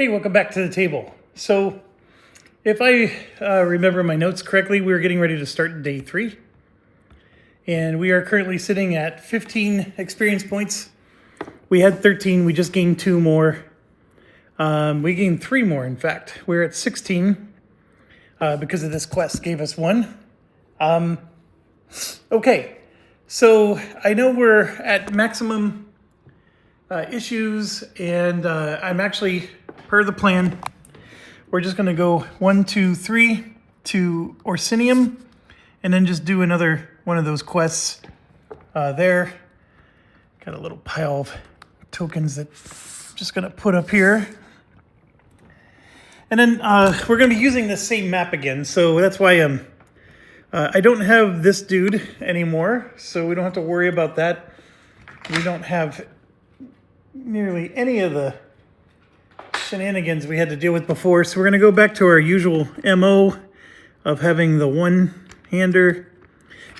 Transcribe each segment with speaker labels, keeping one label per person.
Speaker 1: Hey, welcome back to the table. So if I remember my notes correctly, we were getting ready to start day 3. And we are currently sitting at 15 experience points. We had 13, we just gained 2 more. We gained 3 more, in fact. We're at 16 because of this quest gave us 1. Okay, so I know we're at maximum issues, and I'm actually, per the plan, we're just going to go 1, 2, 3 to Orsinium, and then just do another one of those quests there. Got a little pile of tokens that I'm just going to put up here. And then we're going to be using the same map again, so that's why I don't have this dude anymore, so we don't have to worry about that. We don't have nearly any of the shenanigans we had to deal with before, so we're going to go back to our usual MO of having the one-hander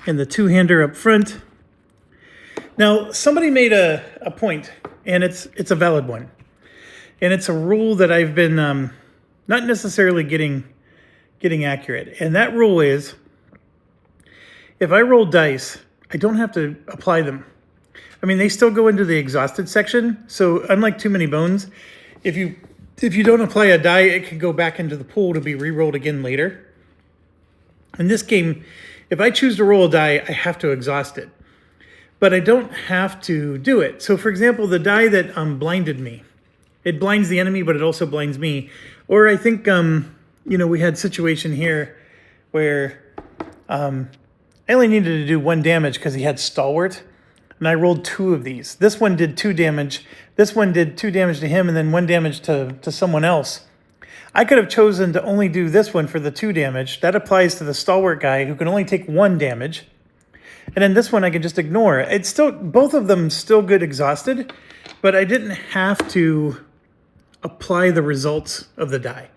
Speaker 1: and the two-hander up front. Now, somebody made a point, and it's a valid one, and it's a rule that I've been not necessarily getting accurate, and that rule is, if I roll dice, I don't have to apply them. I mean, they still go into the exhausted section, so unlike Too Many Bones, if you don't apply a die, it can go back into the pool to be re-rolled again later. In this game, if I choose to roll a die, I have to exhaust it. But I don't have to do it. So for example, the die that blinded me, it blinds the enemy, but it also blinds me. Or I think, we had a situation here where I only needed to do 1 damage because he had Stalwart. And I rolled 2 of these. This one did 2 damage. This one did 2 damage to him and then 1 damage to someone else. I could have chosen to only do this one for the 2 damage. That applies to the Stalwart guy who can only take 1 damage. And then this one I can just ignore. It's still, both of them still good exhausted, but I didn't have to apply the results of the die.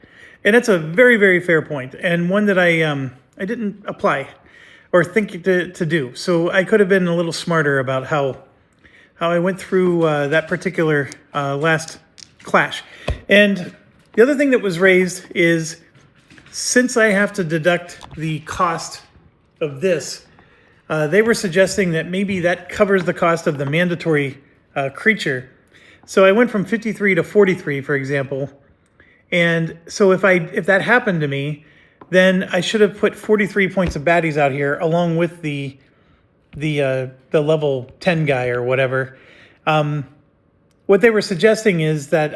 Speaker 1: And that's a very, very fair point, and one that I didn't apply or think to do. So I could have been a little smarter about how I went through that particular last clash. And the other thing that was raised is, since I have to deduct the cost of this, they were suggesting that maybe that covers the cost of the mandatory creature. So I went from 53 to 43, for example. And so if that happened to me, then I should have put 43 points of baddies out here along with the level 10 guy or whatever. What they were suggesting is that,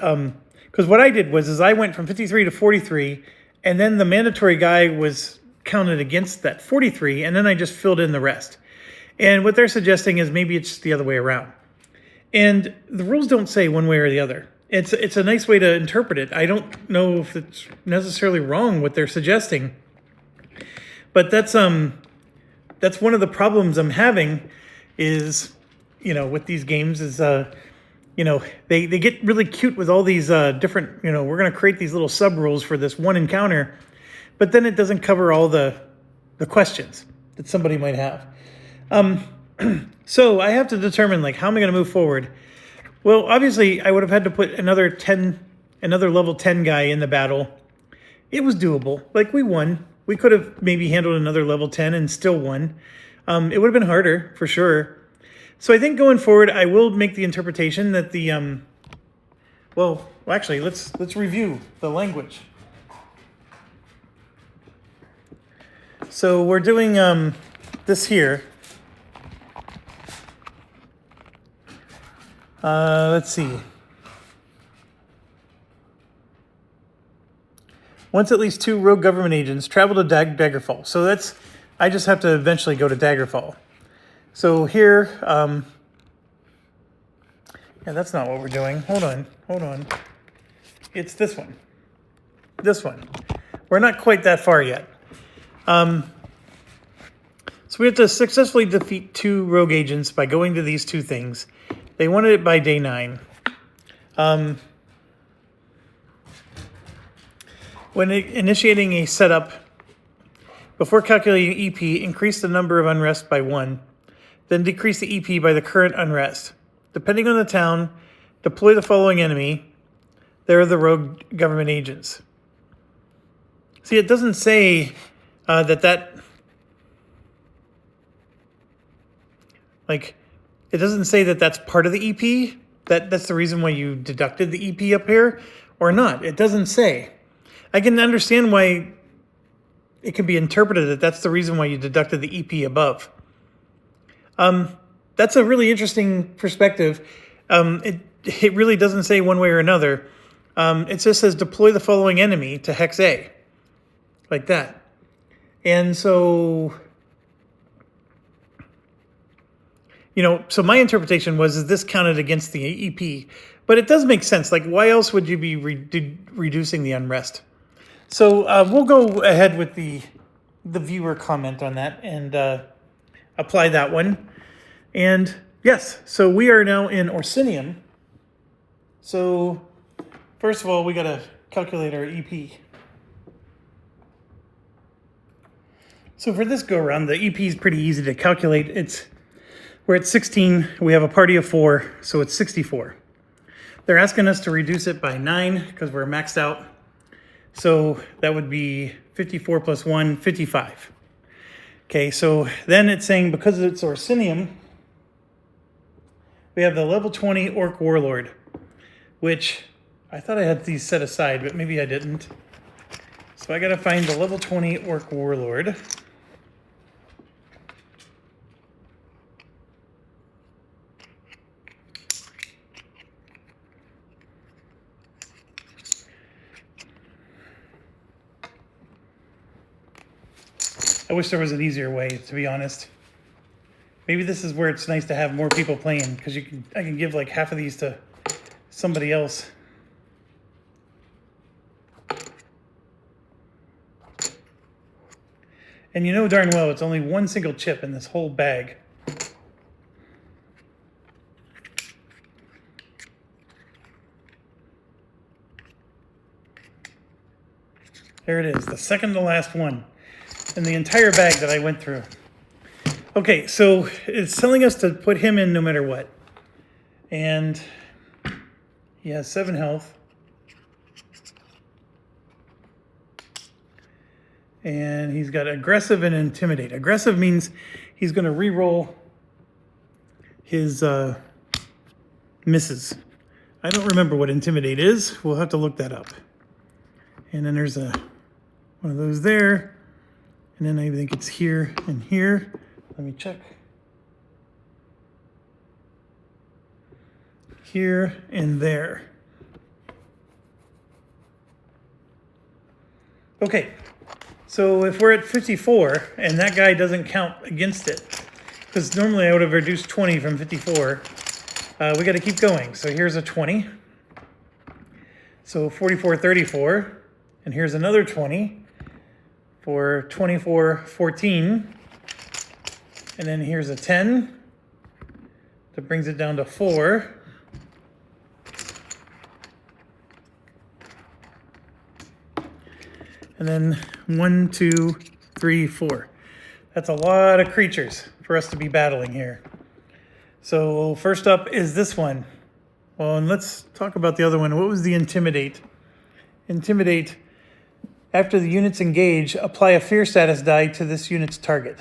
Speaker 1: because what I did was I went from 53 to 43, and then the mandatory guy was counted against that 43, and then I just filled in the rest. And what they're suggesting is maybe it's the other way around. And the rules don't say one way or the other. It's a nice way to interpret it. I don't know if it's necessarily wrong what they're suggesting, but that's one of the problems I'm having is, with these games is, they get really cute with all these different, we're going to create these little sub rules for this one encounter, but then it doesn't cover all the questions that somebody might have. So I have to determine, how am I going to move forward? Well, obviously, I would have had to put another level 10 guy in the battle. It was doable. We won. We could have maybe handled another level 10 and still won. It would have been harder, for sure. So I think going forward, I will make the interpretation that the... actually, let's review the language. So we're doing this here. Let's see. Once at least 2 rogue government agents travel to Daggerfall. So I just have to eventually go to Daggerfall. So here, that's not what we're doing. Hold on. It's this one. We're not quite that far yet. So we have to successfully defeat 2 rogue agents by going to these 2 things. They wanted it by day 9. When initiating a setup, before calculating EP, increase the number of unrest by 1, then decrease the EP by the current unrest. Depending on the town, deploy the following enemy. They're the rogue government agents. See, it doesn't say it doesn't say that that's part of the EP. That's the reason why you deducted the EP up here, or not. It doesn't say. I can understand why it can be interpreted that that's the reason why you deducted the EP above. That's a really interesting perspective. It really doesn't say one way or another. It just says deploy the following enemy to hex A, like that. And so, so my interpretation was, is this counted against the EP? But it does make sense. Like, why else would you be reducing the unrest? So we'll go ahead with the viewer comment on that and apply that one. And yes, so we are now in Orsinium. So first of all, we got to calculate our EP. So for this go around, the EP is pretty easy to calculate. We're at 16. We have a party of 4, so it's 64. They're asking us to reduce it by 9 because we're maxed out. So that would be 54 plus 1, 55. Okay, so then it's saying because it's Orsinium, we have the level 20 Orc Warlord, which I thought I had these set aside, but maybe I didn't. So I got to find the level 20 Orc Warlord. I wish there was an easier way, to be honest. Maybe this is where it's nice to have more people playing, because I can give like half of these to somebody else. And you know darn well it's only one single chip in this whole bag. There it is, the second to last one in the entire bag that I went through. Okay, so it's telling us to put him in no matter what. And he has 7 health. And he's got aggressive and intimidate. Aggressive means he's going to re-roll his misses. I don't remember what intimidate is. We'll have to look that up. And then there's one of those there. And then I think it's here and here. Let me check. Here and there. Okay, so if we're at 54 and that guy doesn't count against it, because normally I would have reduced 20 from 54, we got to keep going. So here's a 20. So 44, 34. And here's another 20 for 24, 14. And then here's a 10. That brings it down to 4. And then 1, 2, 3, 4. That's a lot of creatures for us to be battling here. So first up is this one. Well, and let's talk about the other one. What was the intimidate? Intimidate. After the units engage, apply a fear status die to this unit's target.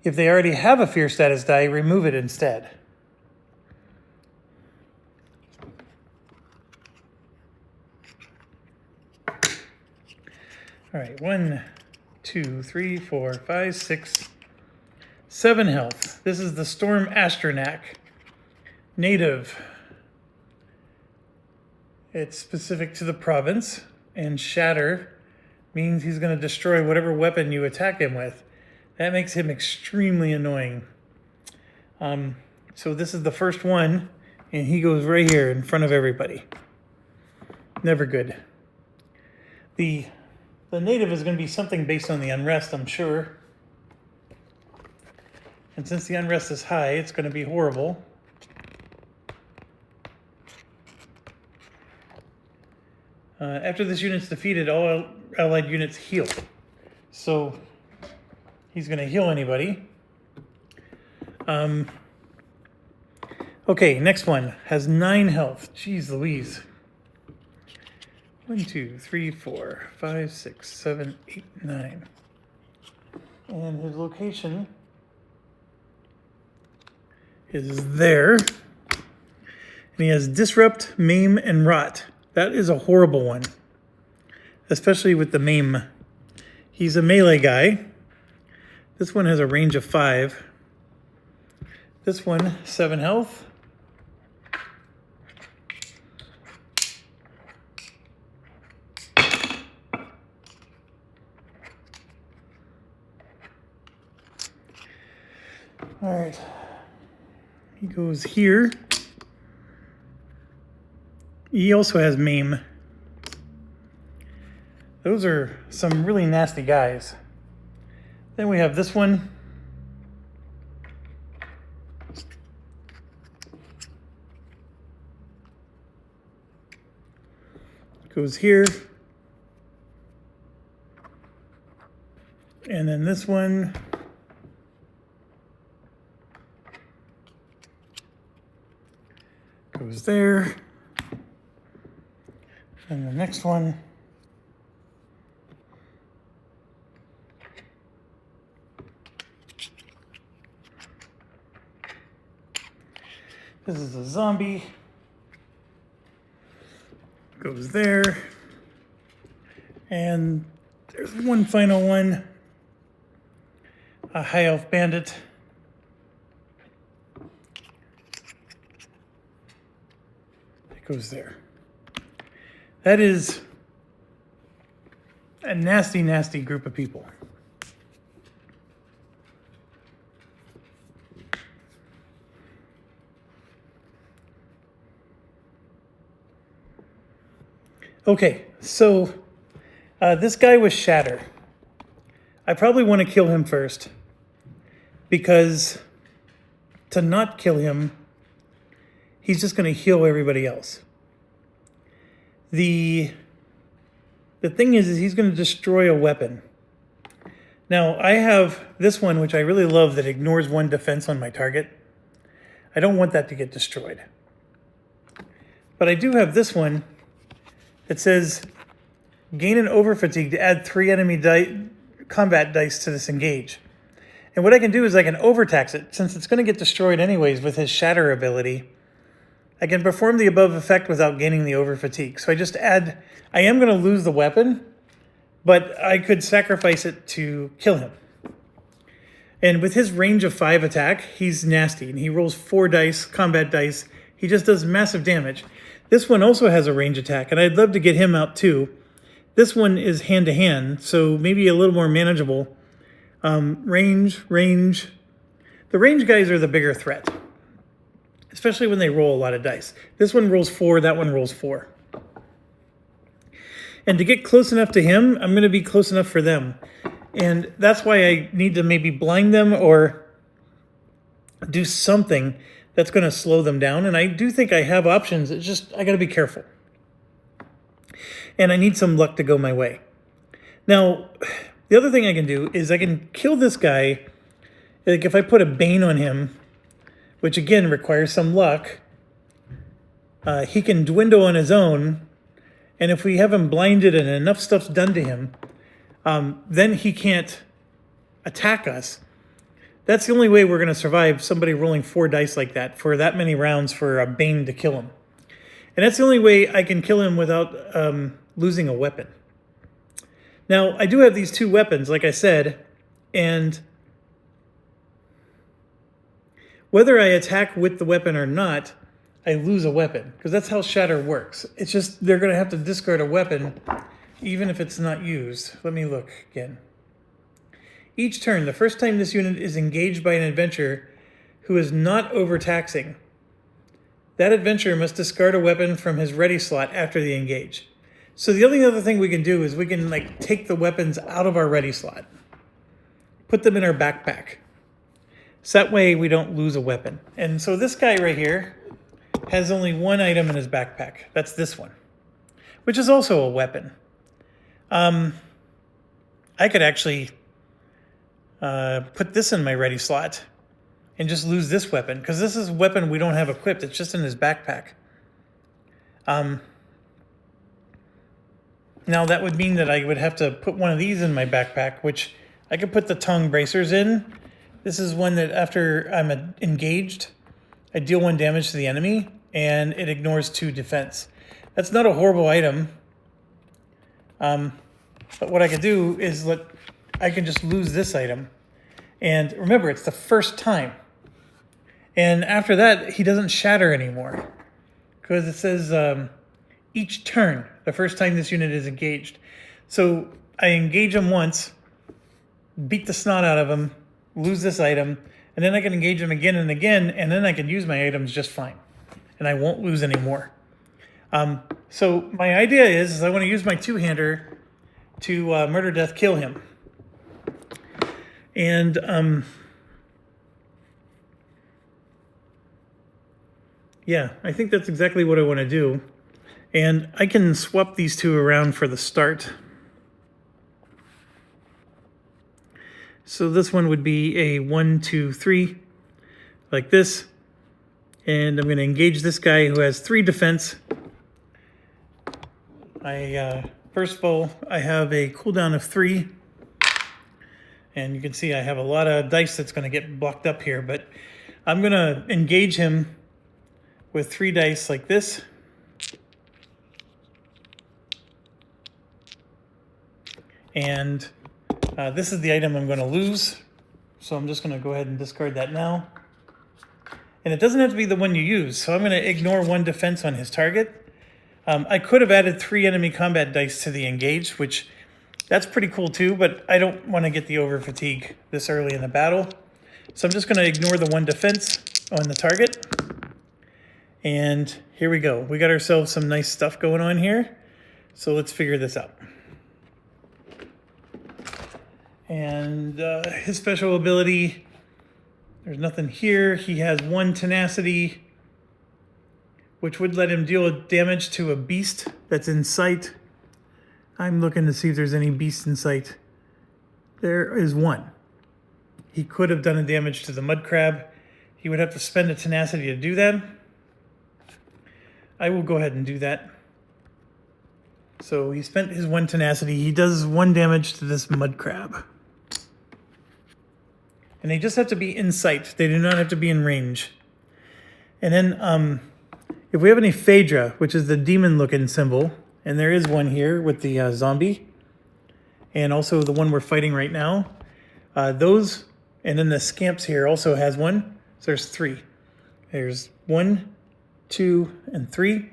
Speaker 1: If they already have a fear status die, remove it instead. All right, 1, 2, 3, 4, 5, 6, 7 health. This is the Storm Astronac. Native. It's specific to the province, and shatter means he's going to destroy whatever weapon you attack him with. That makes him extremely annoying. So this is the first one, and he goes right here in front of everybody. Never good. The native is going to be something based on the unrest, I'm sure. And since the unrest is high, it's going to be horrible. After this unit's defeated, all allied units heal. So he's going to heal anybody. Okay, next one has 9 health. Jeez Louise. 1, 2, 3, 4, 5, 6, 7, 8, 9. And his location is there. And he has Disrupt, Maim, and Rot. That is a horrible one, especially with the Maim. He's a melee guy. This one has a range of 5. This one, 7 health. All right, he goes here. He also has Maim. Those are some really nasty guys. Then we have this one. Goes here. And then this one. Goes there. And the next one. This is a zombie. Goes there. And there's one final one. A high elf bandit. It goes there. That is a nasty, nasty group of people. Okay, so this guy was Shatter. I probably want to kill him first, because to not kill him, he's just going to heal everybody else. The thing is he's going to destroy a weapon. Now, I have this one, which I really love, that ignores 1 defense on my target. I don't want that to get destroyed. But I do have this one that says, gain an over fatigue to add 3 enemy combat dice to this engage. And what I can do is I can overtax it. Since it's going to get destroyed anyways with his Shatter ability, I can perform the above effect without gaining the over fatigue. So I just add, I am going to lose the weapon, but I could sacrifice it to kill him. And with his range of 5 attack, he's nasty. And he rolls 4 dice, combat dice. He just does massive damage. This one also has a range attack, and I'd love to get him out too. This one is hand-to-hand, so maybe a little more manageable. Range. The range guys are the bigger threat, especially when they roll a lot of dice. This one rolls 4, that one rolls 4. And to get close enough to him, I'm going to be close enough for them. And that's why I need to maybe blind them or do something that's going to slow them down. And I do think I have options. It's just, I got to be careful. And I need some luck to go my way. Now, the other thing I can do is I can kill this guy. Like if I put a Bane on him, which again requires some luck, he can dwindle on his own. And if we have him blinded and enough stuff's done to him, then he can't attack us. That's the only way we're going to survive somebody rolling 4 dice like that for that many rounds for a Bane to kill him. And that's the only way I can kill him without losing a weapon. Now, I do have these 2 weapons, like I said, and whether I attack with the weapon or not, I lose a weapon, because that's how Shatter works. It's just they're going to have to discard a weapon even if it's not used. Let me look again. Each turn, the first time this unit is engaged by an adventurer who is not overtaxing, that adventurer must discard a weapon from his ready slot after the engage. So the only other thing we can do is we can take the weapons out of our ready slot, put them in our backpack. So that way we don't lose a weapon. And so this guy right here has only 1 item in his backpack. That's this one, which is also a weapon. I could actually put this in my ready slot and just lose this weapon, because this is a weapon we don't have equipped. It's just in his backpack. Now that would mean that I would have to put one of these in my backpack, which I could put the tongue bracers in. This is one that after I'm engaged, I deal 1 damage to the enemy, and it ignores 2 defense. That's not a horrible item. But what I could do is I can just lose this item. And remember, it's the first time. And after that, he doesn't shatter anymore. Because it says each turn, the first time this unit is engaged. So I engage him once, beat the snot out of him, lose this item, and then I can engage him again and again, and then I can use my items just fine. And I won't lose any more. So my idea is I want to use my 2-hander to murder, death, kill him. And yeah, I think that's exactly what I want to do. And I can swap these 2 around for the start. So this one would be a 1, 2, 3, like this. And I'm going to engage this guy who has 3 defense. First of all, I have a cooldown of 3. And you can see I have a lot of dice that's going to get blocked up here. But I'm going to engage him with 3 dice like this. And this is the item I'm going to lose. So I'm just going to go ahead and discard that now. And it doesn't have to be the one you use. So I'm going to ignore 1 defense on his target. I could have added 3 enemy combat dice to the engage, which that's pretty cool too, but I don't want to get the over fatigue this early in the battle. So I'm just going to ignore the 1 defense on the target. And here we go. We got ourselves some nice stuff going on here. So let's figure this out. And his special ability, there's nothing here. He has 1 tenacity, which would let him deal damage to a beast that's in sight. I'm looking to see if there's any beast in sight. There is 1. He could have done a damage to the mud crab. He would have to spend a tenacity to do that. I will go ahead and do that. So he spent his 1 tenacity. He does 1 damage to this mud crab. And they just have to be in sight. They do not have to be in range. And then if we have any Phaedra, which is the demon-looking symbol, and there is one here with the zombie, and also the one we're fighting right now, those, and then the scamps here also has 1. So there's 3. There's 1, 2, and 3.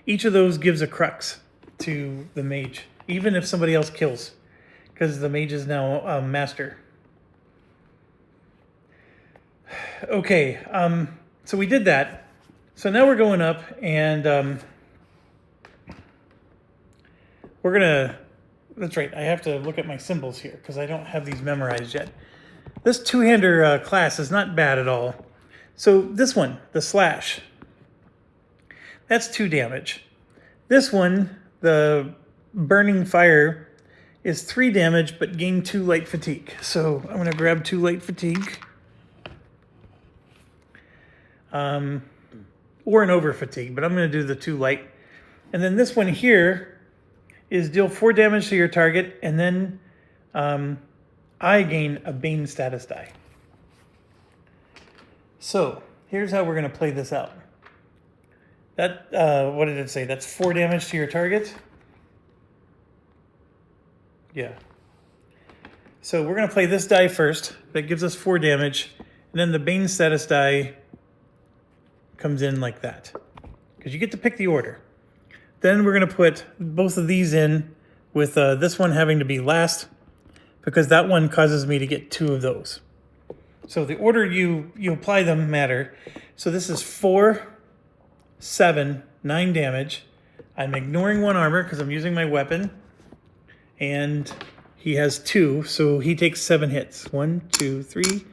Speaker 1: Each of those gives a crux to the mage, even if somebody else kills, because the mage is now master. Okay, so we did that. So now we're going up, and we're gonna, that's right, I have to look at my symbols here because I don't have these memorized yet. This 2-hander class is not bad at all. So this one, the slash, that's 2 damage. This one, the burning fire, is 3 damage but gain 2 light fatigue. So I'm gonna grab 2 light fatigue. Or an over fatigue, but I'm going to do the 2 light. And then this one here is deal 4 damage to your target, and then I gain a Bane status die. So here's how we're going to play this out. That, what did it say? That's 4 damage to your target? Yeah. So we're going to play this die first. That gives us 4 damage. And then the Bane status die comes in like that, because you get to pick the order. Then we're going to put both of these in with this one having to be last, because that one causes me to get 2 of those. So the order you apply them matter. So this is 4, 7, 9 damage. I'm ignoring 1 armor because I'm using my weapon, and he has 2, so he takes 7 hits. 1, 2, 3,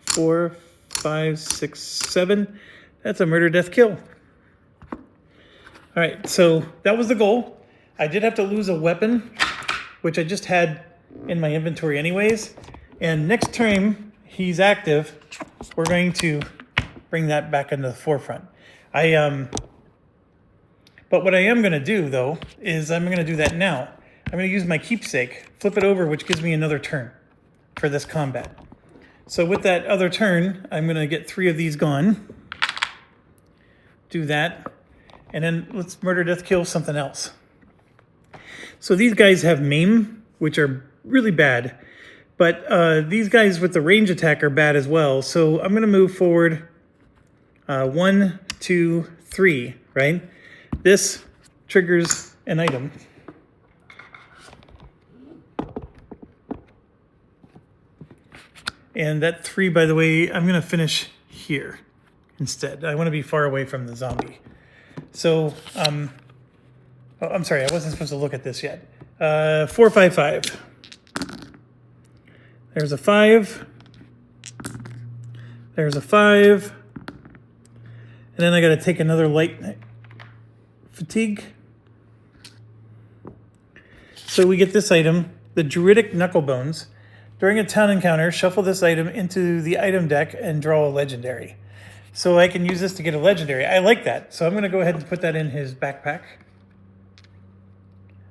Speaker 1: 4, 5, 6, 7. That's a murder, death, kill. All right, so that was the goal. I did have to lose a weapon, which I just had in my inventory anyways. And next time he's active, we're going to bring that back into the forefront. But what I am going to do, though, is I'm going to do that now. I'm going to use my keepsake, flip it over, which gives me another turn for this combat. So with that other turn, I'm going to get 3 of these gone. Do that. And then let's murder, death, kill something else. So these guys have maim, which are really bad. But these guys with the range attack are bad as well. So I'm going to move forward 1, 2, 3, right? This triggers an item. And that 3, by the way, I'm going to finish here instead. I want to be far away from the zombie. So, oh, I'm sorry, I wasn't supposed to look at this yet. 4, 5, 5. There's a 5. There's a 5. And then I got to take another light fatigue. So we get this item, the Druidic Knucklebones. During a town encounter, shuffle this item into the item deck and draw a legendary. So I can use this to get a legendary. I like that. So I'm going to go ahead and put that in his backpack.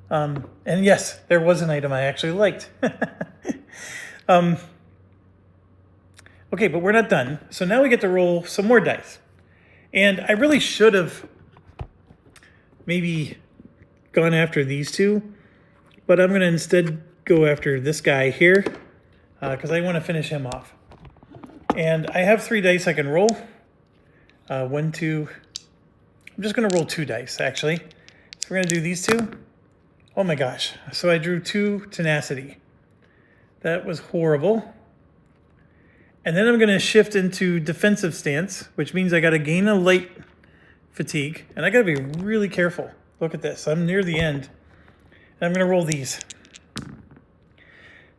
Speaker 1: And yes, there was an item I actually liked. Okay, but we're not done. So now we get to roll some more dice. And I really should have maybe gone after these 2. But I'm going to instead go after this guy here. Because I want to finish him off. And I have 3 dice I can roll. 1, 2. I'm just going to roll 2 dice, actually. So we're going to do these 2. Oh my gosh. So I drew 2 tenacity. That was horrible. And then I'm going to shift into defensive stance, which means I got to gain a light fatigue. And I got to be really careful. Look at this. I'm near the end. And I'm going to roll these.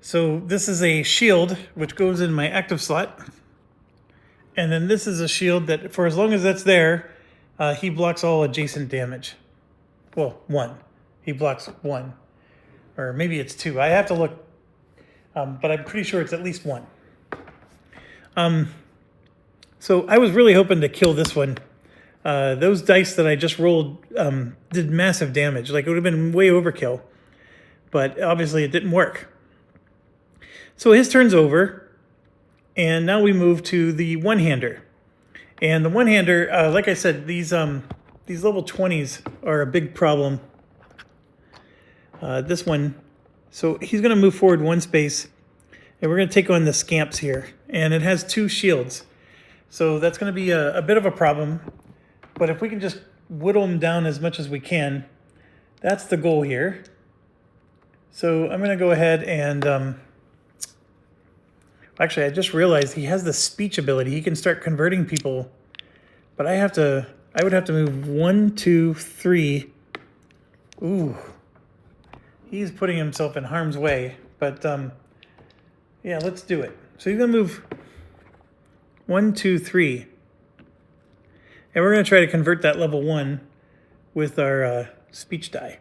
Speaker 1: So this is a shield, which goes in my active slot. And then this is a shield that, for as long as that's there, he blocks all adjacent damage. Well, 1. He blocks 1. Or maybe it's 2. I have to look, but I'm pretty sure it's at least 1. So I was really hoping to kill this one. Those dice that I just rolled did massive damage. Like, it would have been way overkill. But obviously it didn't work. So his turn's over, and now we move to the one-hander. And the one-hander, like I said, these level 20s are a big problem. This one, so he's going to move forward 1 space, and we're going to take on the scamps here. And it has 2 shields, so that's going to be a bit of a problem. But if we can just whittle them down as much as we can, that's the goal here. So I'm going to go ahead and... Actually, I just realized he has the speech ability. He can start converting people. But I would have to move 1, 2, 3. Ooh. He's putting himself in harm's way. But, yeah, let's do it. So he's going to move 1, 2, 3. And we're going to try to convert that level 1 with our speech die.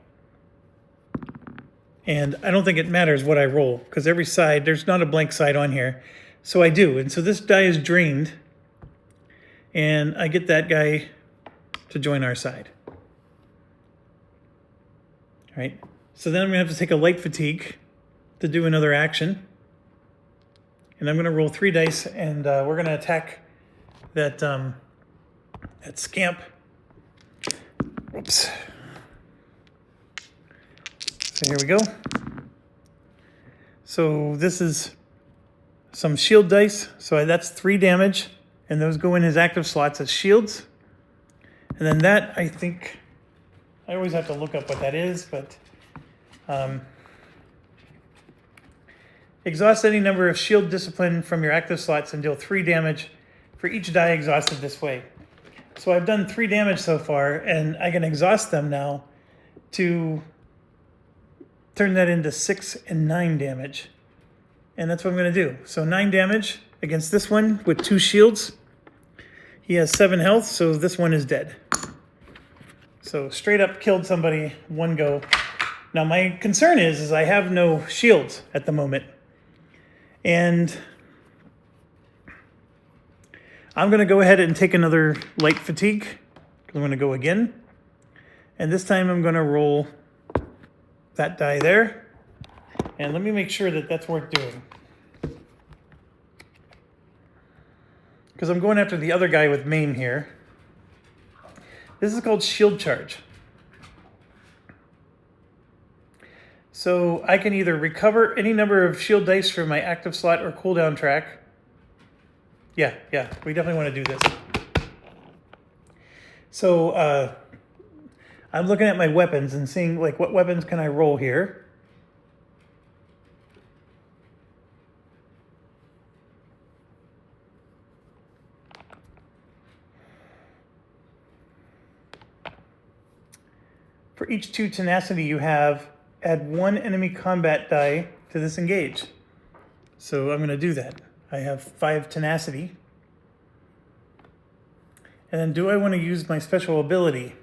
Speaker 1: And I don't think it matters what I roll, because every side, there's not a blank side on here. So I do. And so this die is drained, and I get that guy to join our side. All right. So then I'm going to have to take a light fatigue to do another action. And I'm going to roll 3 dice, and we're going to attack that, that scamp. Whoops. So here we go. So this is some shield dice. So that's 3 damage. And those go in his active slots as shields. And then that, I think, I always have to look up what that is, but exhaust any number of shield discipline from your active slots and deal 3 damage for each die exhausted this way. So I've done 3 damage so far, and I can exhaust them now to turn that into 6 and 9 damage. And that's what I'm going to do. So 9 damage against this one with 2 shields. He has 7 health, so this one is dead. So straight up killed somebody, 1 go. Now my concern is I have no shields at the moment. And I'm going to go ahead and take another light fatigue. I'm going to go again. And this time I'm going to roll that die there. And let me make sure that that's worth doing. Because I'm going after the other guy with maim here. This is called shield charge. So I can either recover any number of shield dice from my active slot or cooldown track. Yeah, we definitely want to do this. So I'm looking at my weapons and seeing like what weapons can I roll here. For each 2 tenacity you have, add 1 enemy combat die to this engage. So I'm going to do that. I have 5 tenacity. And then do I want to use my special ability?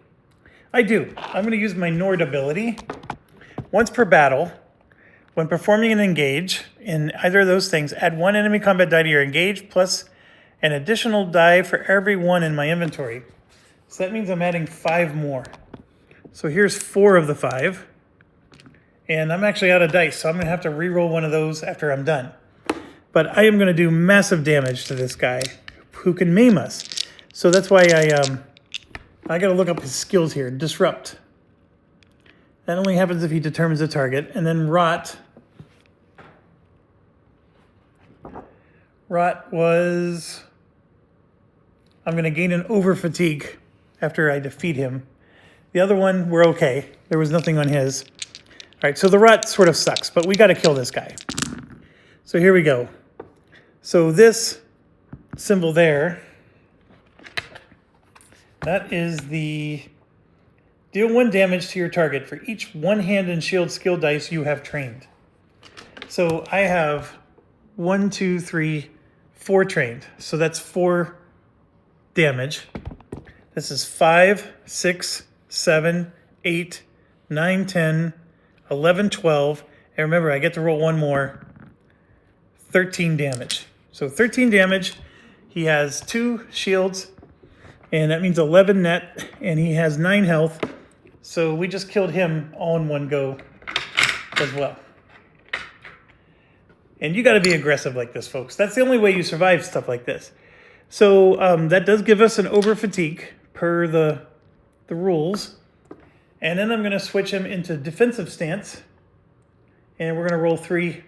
Speaker 1: I do. I'm going to use my Nord ability. Once per battle, when performing an engage in either of those things, add 1 enemy combat die to your engage plus an additional die for every 1 in my inventory. So that means I'm adding 5 more. So here's 4 of the 5. And I'm actually out of dice, so I'm going to have to re-roll one of those after I'm done. But I am going to do massive damage to this guy who can maim us. So that's why I got to look up his skills here. Disrupt. That only happens if he determines a target. And then Rot. Rot was... I'm going to gain an over fatigue after I defeat him. The other one, we're okay. There was nothing on his. All right, so the Rot sort of sucks, but we got to kill this guy. So here we go. So this symbol there, that is the deal 1 damage to your target for each 1 hand and shield skill dice you have trained. So I have 1, 2, 3, 4 trained. So that's 4 damage. This is 5, 6, 7, 8, 9, 10, 11, 12. And remember, I get to roll 1 more. 13 damage. So 13 damage. He has 2 shields. And that means 11 net. And he has 9 health. So we just killed him all in one go as well. And you got to be aggressive like this, folks. That's the only way you survive stuff like this. So that does give us an over fatigue per the rules. And then I'm going to switch him into defensive stance. And we're going to roll 3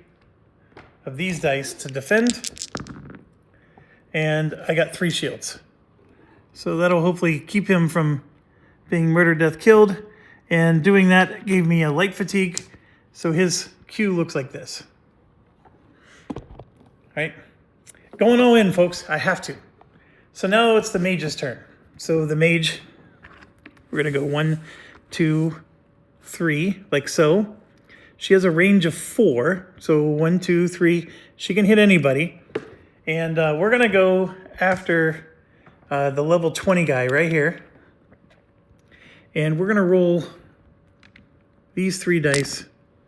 Speaker 1: of these dice to defend. And I got 3 shields. So that'll hopefully keep him from being murder, death, killed. And doing that gave me a light fatigue. So his Q looks like this. All right. Going all in, folks. I have to. So now it's the mage's turn. So the mage, we're going to go 1, 2, 3, like so. She has a range of 4. So 1, 2, 3. She can hit anybody. And we're going to go after the level 20 guy right here. And we're going to roll these 3 dice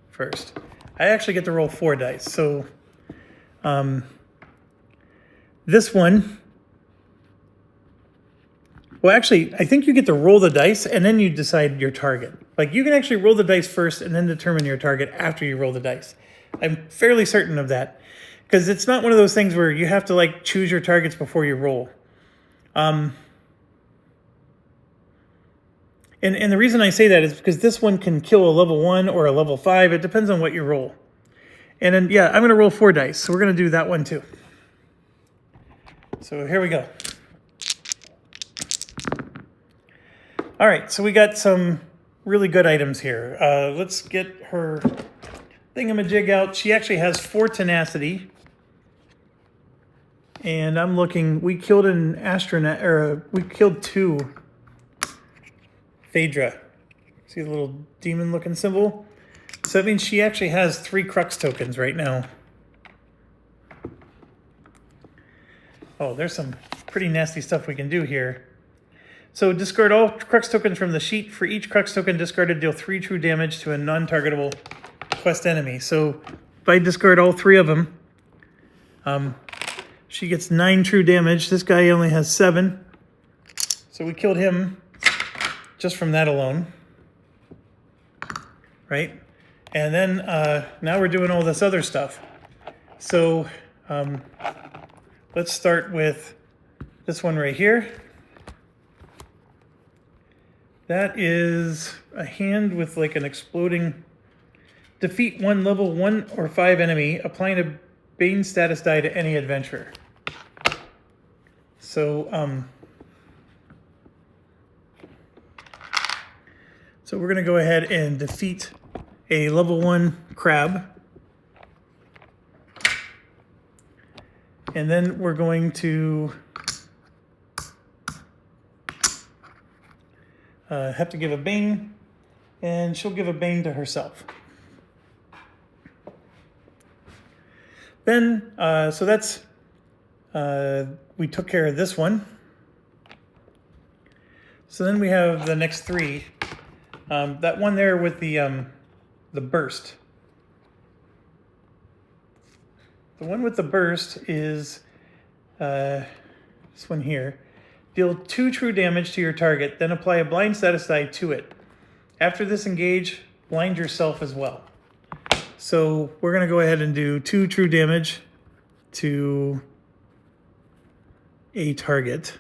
Speaker 1: first. I actually get to roll 4 dice. So this one... Well, actually, I think you get to roll the dice and then you decide your target. Like, you can actually roll the dice first and then determine your target after you roll the dice. I'm fairly certain of that. Because it's not one of those things where you have to, like, choose your targets before you roll. And the reason I say that is because this one can kill a level 1 or a level 5. It depends on what you roll. And then, yeah, I'm going to roll 4 dice. So we're going to do that one, too. So here we go. All right, so we got some really good items here. Let's get her thingamajig out. She actually has 4 tenacity. And I'm looking, we killed an astronaut, or we killed 2 Phaedra. See the little demon looking symbol? So that means she actually has 3 crux tokens right now. Oh, there's some pretty nasty stuff we can do here. So discard all crux tokens from the sheet. For each crux token discarded, deal 3 true damage to a non-targetable quest enemy. So if I discard all 3 of them, She gets 9 true damage. This guy only has 7. So we killed him just from that alone. Right? And then now we're doing all this other stuff. So let's start with this one right here. That is a hand with like an exploding... Defeat one level 1 or 5 enemy, applying a Bane status die to any adventurer. So, so we're going to go ahead and defeat a level 1 crab. And then we're going to have to give a Bane, and she'll give a Bane to herself. Then, so that's, we took care of this one. So then we have the next 3. That one there with the burst. The one with the burst is this one here. Deal 2 true damage to your target, then apply a blind status die to it. After this engage, blind yourself as well. So we're going to go ahead and do 2 true damage to a target.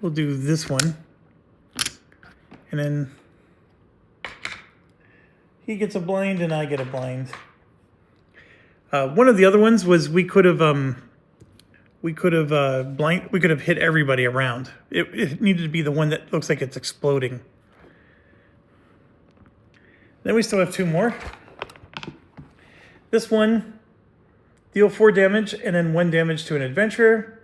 Speaker 1: We'll do this one. And then he gets a blind and I get a blind. One of the other ones was we could have hit everybody around. It needed to be the one that looks like it's exploding. Then we still have 2 more. This one, deal 4 damage and then 1 damage to an adventurer.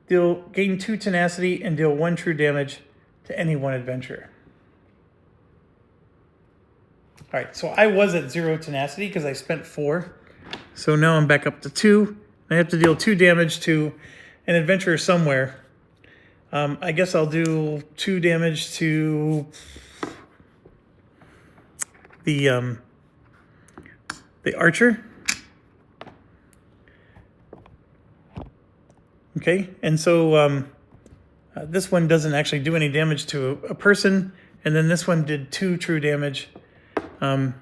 Speaker 1: Gain 2 tenacity and deal 1 true damage to any one adventurer. All right, so I was at 0 tenacity because I spent 4. So now I'm back up to 2. I have to deal 2 damage to an adventurer somewhere. I guess I'll do 2 damage to the archer. Okay, and so this one doesn't actually do any damage to a person, and then this one did 2 true damage. So I'm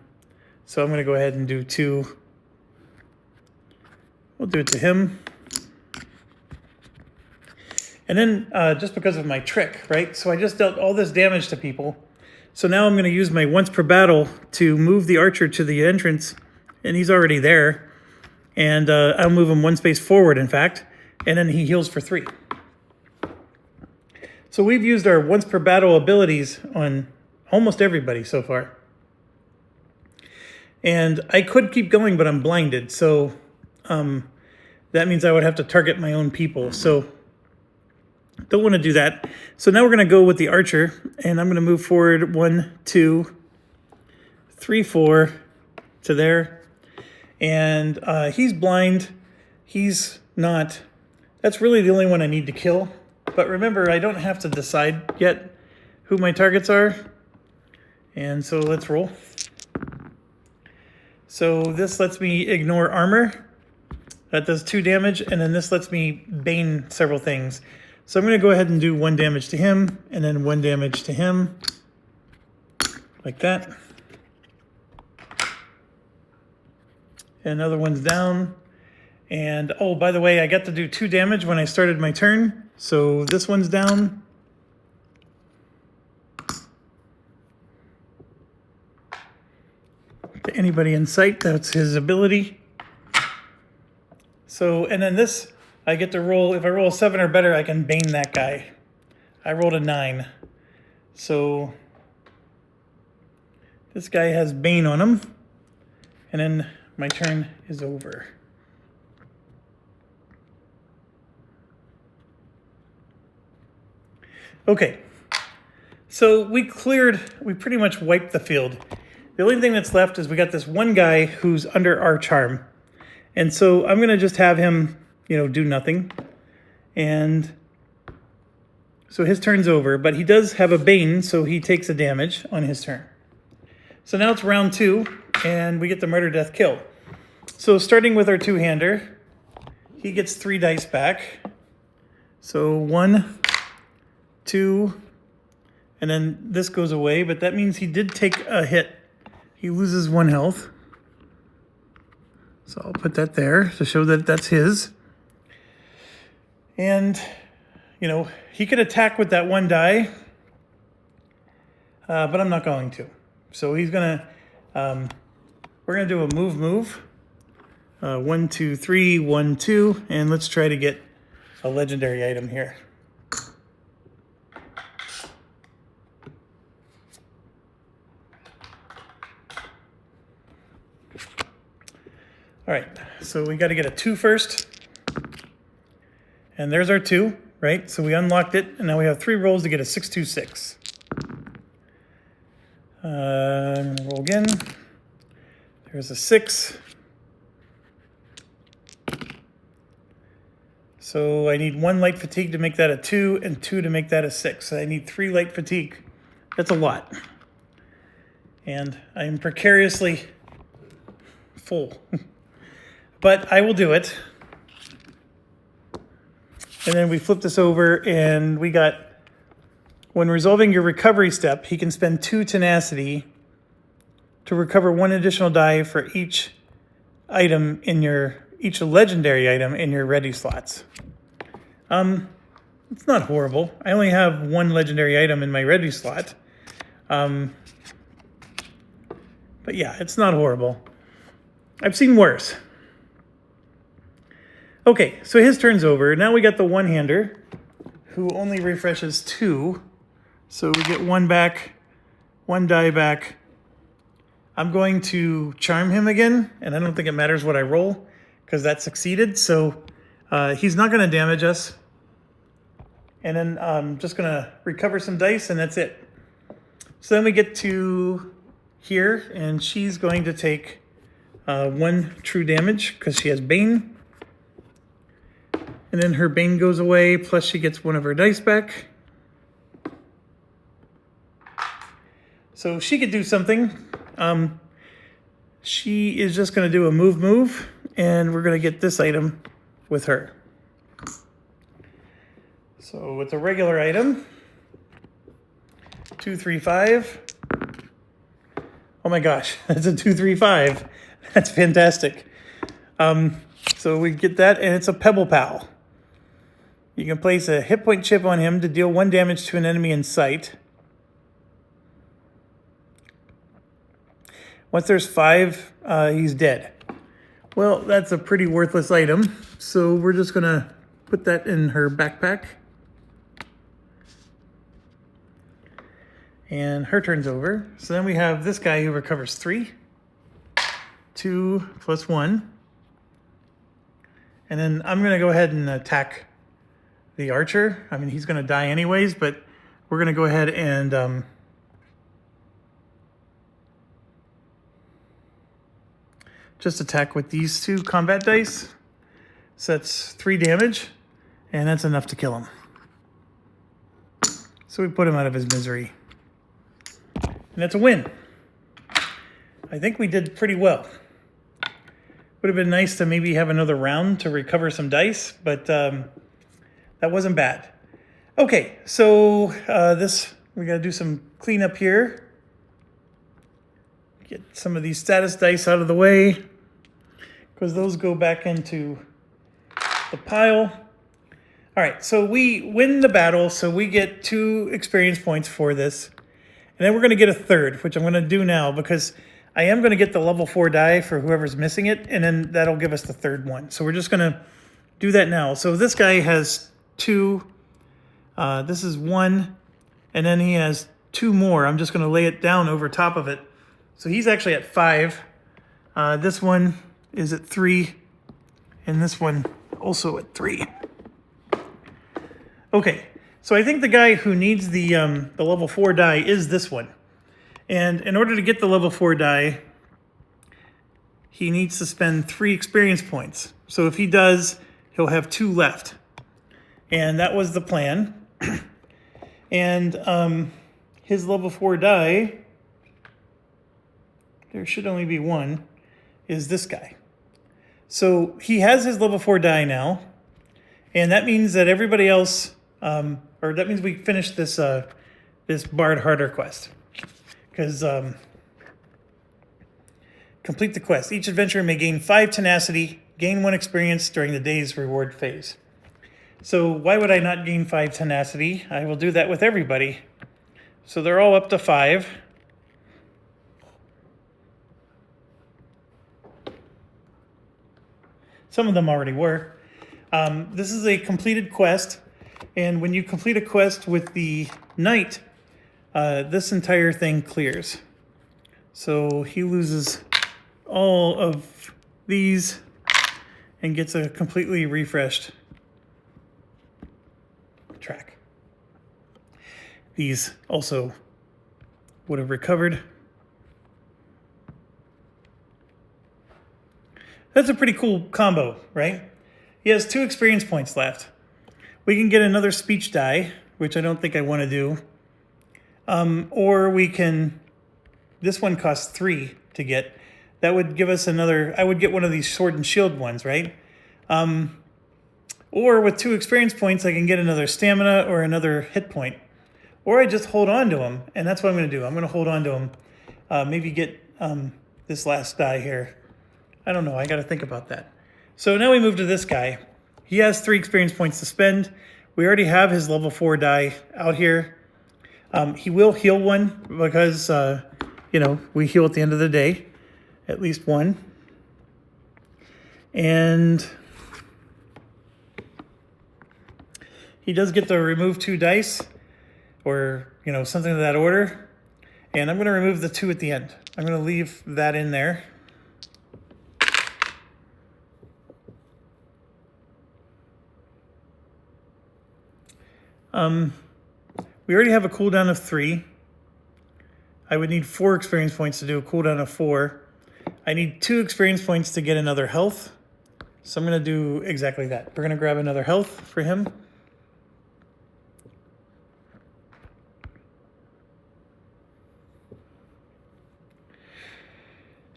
Speaker 1: going to go ahead and do 2. We'll do it to him. And then just because of my trick, right? So I just dealt all this damage to people. So now I'm going to use my once per battle to move the archer to the entrance, and he's already there. And I'll move him 1 space forward, in fact, and then he heals for 3. So we've used our once per battle abilities on almost everybody so far. And I could keep going, but I'm blinded. So that means I would have to target my own people. So don't want to do that. So now we're going to go with the archer, and I'm going to move forward 1, 2, 3, 4 to there. And he's blind. He's not. That's really the only one I need to kill. But remember, I don't have to decide yet who my targets are. And so let's roll. So this lets me ignore armor. That does 2 damage. And then this lets me bane several things. So I'm going to go ahead and do 1 damage to him. And then 1 damage to him. Like that. And another one's down. And, oh, by the way, I got to do 2 damage when I started my turn. So this one's down. To anybody in sight, that's his ability. So, and then this, I get to roll, if I roll a 7 or better, I can bane that guy. I rolled a 9. So, this guy has bane on him. And then my turn is over. Okay, so we pretty much wiped the field. The only thing that's left is we got this one guy who's under our charm. And so I'm going to just have him, do nothing. And so his turn's over, but he does have a bane, so he takes a damage on his turn. So now it's round 2, and we get the murder, death, kill. So starting with our 2-hander, he gets 3 dice back. So 1, 2, and then this goes away, but that means he did take a hit. He loses 1 health. So I'll put that there to show that that's his. And, you know, he could attack with that 1 die, but I'm not going to. So he's gonna, we're gonna do a move. 1, 2, 3, 1, 2, and let's try to get a legendary item here. All right, so we got to get a 2 first. And there's our 2, right? So we unlocked it, and now we have 3 rolls to get a 6, 2, 6. I'm gonna roll again. There's a 6. So I need 1 light fatigue to make that a 2, and 2 to make that a 6. So I need 3 light fatigue. That's a lot. And I'm precariously full. But I will do it. And then we flip this over, and we got, when resolving your recovery step, he can spend 2 tenacity to recover 1 additional die for each item in each legendary item in your ready slots. It's not horrible. I only have 1 legendary item in my ready slot. But yeah, it's not horrible. I've seen worse. Okay, so his turn's over. Now we got the one-hander who only refreshes 2. So we get 1 back, 1 die back. I'm going to charm him again, and I don't think it matters what I roll because that succeeded. So he's not going to damage us. And then I'm just going to recover some dice, and that's it. So then we get to here, and she's going to take 1 true damage because she has Bane. And then her Bane goes away, plus she gets 1 of her dice back. So she could do something. She is just going to do a move, and we're going to get this item with her. So with the regular item, 2, 3, 5. Oh my gosh, that's a 2, 3, 5. That's fantastic. So we get that, and it's a Pebble Pal. You can place a hit point chip on him to deal 1 damage to an enemy in sight. Once there's 5, he's dead. Well, that's a pretty worthless item, so we're just going to put that in her backpack. And her turn's over. So then we have this guy who recovers 3. 2 plus 1. And then I'm going to go ahead and attack the archer. I mean, he's going to die anyways, but we're going to go ahead and just attack with these 2 combat dice. So that's 3 damage, and that's enough to kill him. So we put him out of his misery. And that's a win. I think we did pretty well. Would have been nice to maybe have another round to recover some dice, but that wasn't bad. Okay, so we got to do some cleanup here. Get some of these status dice out of the way, because those go back into the pile. All right, so we win the battle, so we get 2 experience points for this. And then we're going to get a 3rd, which I'm going to do now, because I am going to get the level 4 die for whoever's missing it, and then that'll give us the 3rd one. So we're just going to do that now. So this guy has 2. This is 1, and then he has 2 more. I'm just going to lay it down over top of it. So he's actually at 5. This one is at 3, and this one also at 3. Okay, so I think the guy who needs the level 4 die is this one. And in order to get the level 4 die, he needs to spend 3 experience points. So if he does, he'll have 2 left. And that was the plan. And his level 4 die, there should only be 1, is this guy. So he has his level 4 die now, and that means that everybody else, or that means we finished this this Bard Harder quest. Because complete the quest. Each adventurer may gain 5 tenacity, gain 1 experience during the day's reward phase. So why would I not gain 5 tenacity? I will do that with everybody. So they're all up to 5. Some of them already were. This is a completed quest, and when you complete a quest with the knight, this entire thing clears. So he loses all of these and gets a completely refreshed track. These also would have recovered. That's a pretty cool combo, right? He has 2 experience points left. We can get another speech die, which I don't think I want to do. Or we can, this one costs 3 to get. That would give us another, I would get one of these sword and shield ones, right? Or with 2 experience points, I can get another stamina or another hit point. Or I just hold on to him, and that's what I'm going to do. I'm going to hold on to him. Maybe get this last die here. I don't know. I got to think about that. So now we move to this guy. He has 3 experience points to spend. We already have his level 4 die out here. He will heal 1 because, we heal at the end of the day. At least 1. And he does get to remove 2 dice or, something of that order. And I'm going to remove the 2 at the end. I'm going to leave that in there. We already have a cooldown of 3. I would need 4 experience points to do a cooldown of 4. I need 2 experience points to get another health. So I'm going to do exactly that. We're going to grab another health for him.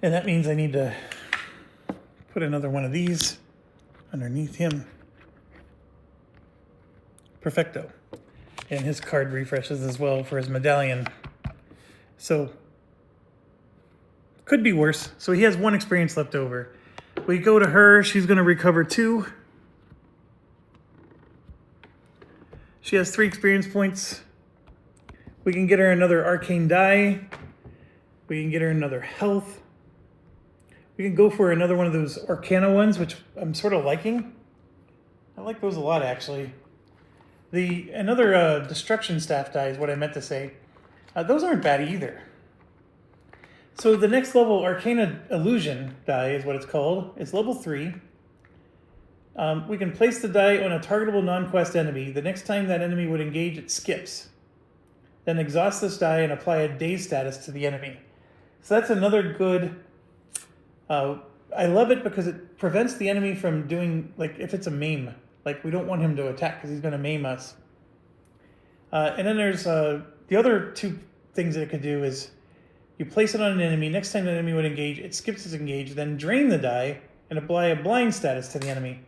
Speaker 1: And that means I need to put another one of these underneath him. Perfecto. And his card refreshes as well for his medallion. So, could be worse. So he has 1 experience left over. We go to her. She's going to recover 2. She has 3 experience points. We can get her another arcane die. We can get her another health. We can go for another one of those arcana ones, which I'm sort of liking. I like those a lot, actually. Another destruction staff die is what I meant to say. Those aren't bad either. So the next level, Arcana Illusion die is what it's called. It's level 3. We can place the die on a targetable non-quest enemy. The next time that enemy would engage, it skips. Then exhaust this die and apply a daze status to the enemy. So that's another good... I love it because it prevents the enemy from doing, if it's a maim. We don't want him to attack because he's going to maim us. And then there's the other 2 things that it could do is you place it on an enemy. Next time the enemy would engage, it skips its engage, then drain the die and apply a blind status to the enemy.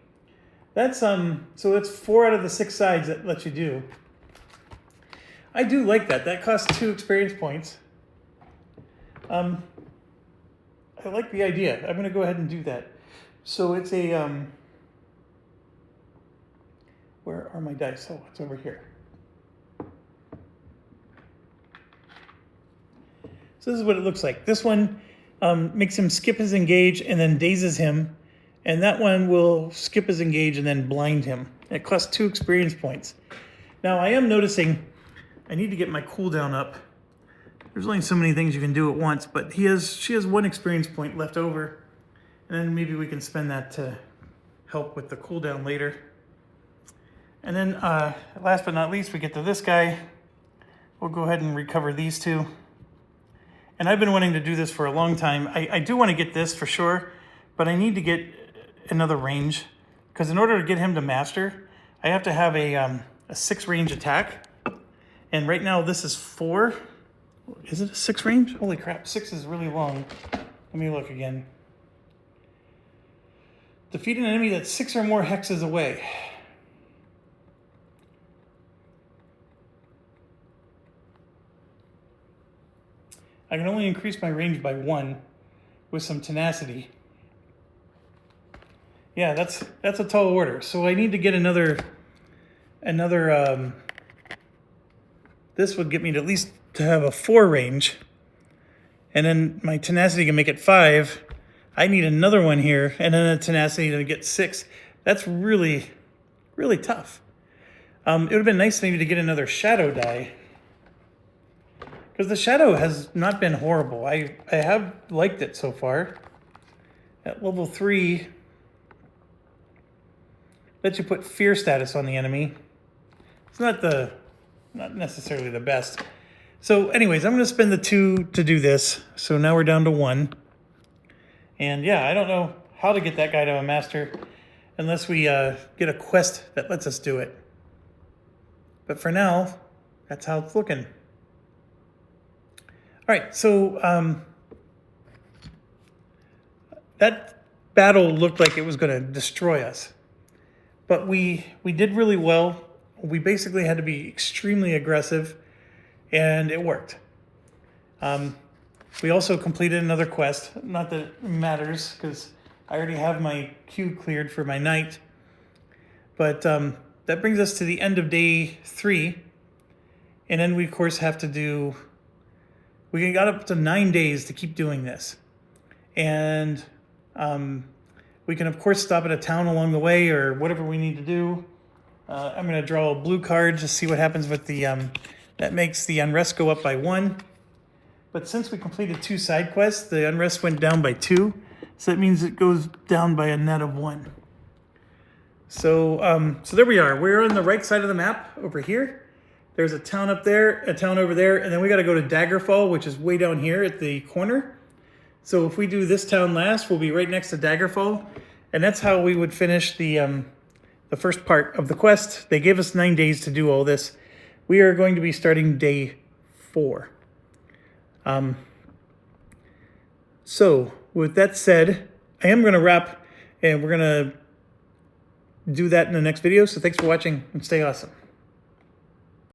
Speaker 1: That's so that's 4 out of the 6 sides that let you do. I do like that. That costs 2 experience points. I like the idea. I'm going to go ahead and do that. So it's a where are my dice? Oh, it's over here. So this is what it looks like. This one makes him skip his engage and then dazes him. And that one will skip his engage and then blind him. It costs 2 experience points. Now I am noticing I need to get my cooldown up. There's only so many things you can do at once, but she has 1 experience point left over. And then maybe we can spend that to help with the cooldown later. And then last but not least, we get to this guy. We'll go ahead and recover these 2. And I've been wanting to do this for a long time. I do want to get this for sure, but I need to get another range. Because in order to get him to master, I have to have a 6 range attack. And right now this is 4. Is it a 6 range? Holy crap, 6 is really long. Let me look again. Defeat an enemy that's 6 or more hexes away. I can only increase my range by 1 with some tenacity. Yeah, that's a tall order. So I need to get another. This would get me to at least to have a 4 range, and then my tenacity can make it 5. I need another one here, and then a tenacity to get 6. That's really, really tough. It would have been nice maybe to get another shadow die, because the shadow has not been horrible. I have liked it so far. At level 3, lets you put fear status on the enemy. It's not necessarily the best. So anyways, I'm going to spend the 2 to do this. So now we're down to 1. And yeah, I don't know how to get that guy to a master unless we get a quest that lets us do it. But for now, that's how it's looking. All right, so that battle looked like it was going to destroy us. But we did really well. We basically had to be extremely aggressive, and it worked. We also completed another quest. Not that it matters, because I already have my queue cleared for my night. But that brings us to the end of day 3. And then we, of course, have to do... We got up to 9 days to keep doing this. And we can, of course, stop at a town along the way or whatever we need to do. I'm going to draw a blue card to see what happens with the... that makes the unrest go up by 1. But since we completed 2 side quests, the unrest went down by 2. So that means it goes down by a net of 1. So, so there we are. We're on the right side of the map over here. There's a town up there, a town over there, and then we got to go to Daggerfall, which is way down here at the corner. So if we do this town last, we'll be right next to Daggerfall, and that's how we would finish the first part of the quest. They gave us 9 days to do all this. We are going to be starting day 4. So with that said, I am going to wrap, and we're going to do that in the next video. So thanks for watching, and stay awesome.